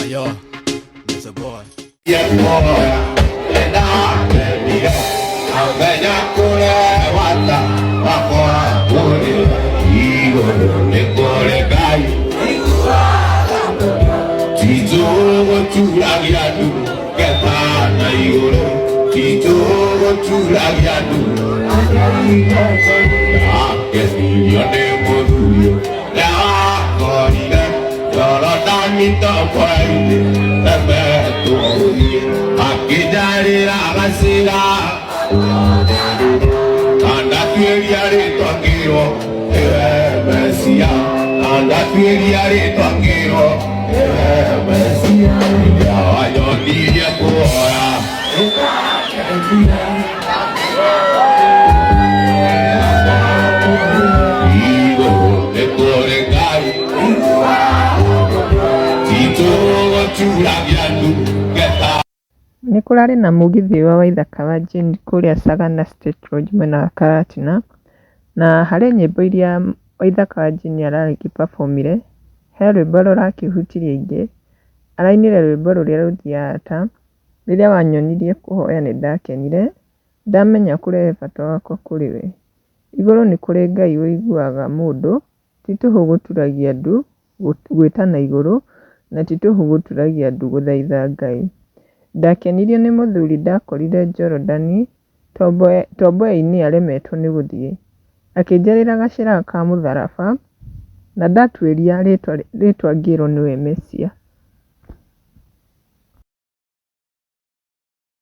yo, there's a boy. Yeah, boy, and Nĩ kũrarĩ na mũgithi wa Waithaka wa Jane kũrĩa Sagana State Road mwena wa Karatina, na harĩ nyĩmbo iria Waithaka wa Jane aragĩ-performire, he rwĩmbo rũrakĩhutirie aingĩ. Arainire rwĩmbo rũrĩa rũthiaga ta: rĩrĩa wanyonirie kũhoya nĩ ndakenire, ndamenya kũrehe bata wakwa kũrĩ we. Igũrũ nĩ kũrĩ Ngai ũiguaga mũndũ, ti tũhũ gũturagia andu gwĩtana igũrũ, na ti tũhũ gũturagia andu gũthaitha Ngai. Ndakenirio nĩ mũthuri ndakorire Jorodani, tomboya-inĩ aremetwo nĩ gũthiĩ. Akĩnjarĩra gacĩra ka mũtharaba, na ndatuĩria rĩtwa ngĩrwo nĩwe Mesia.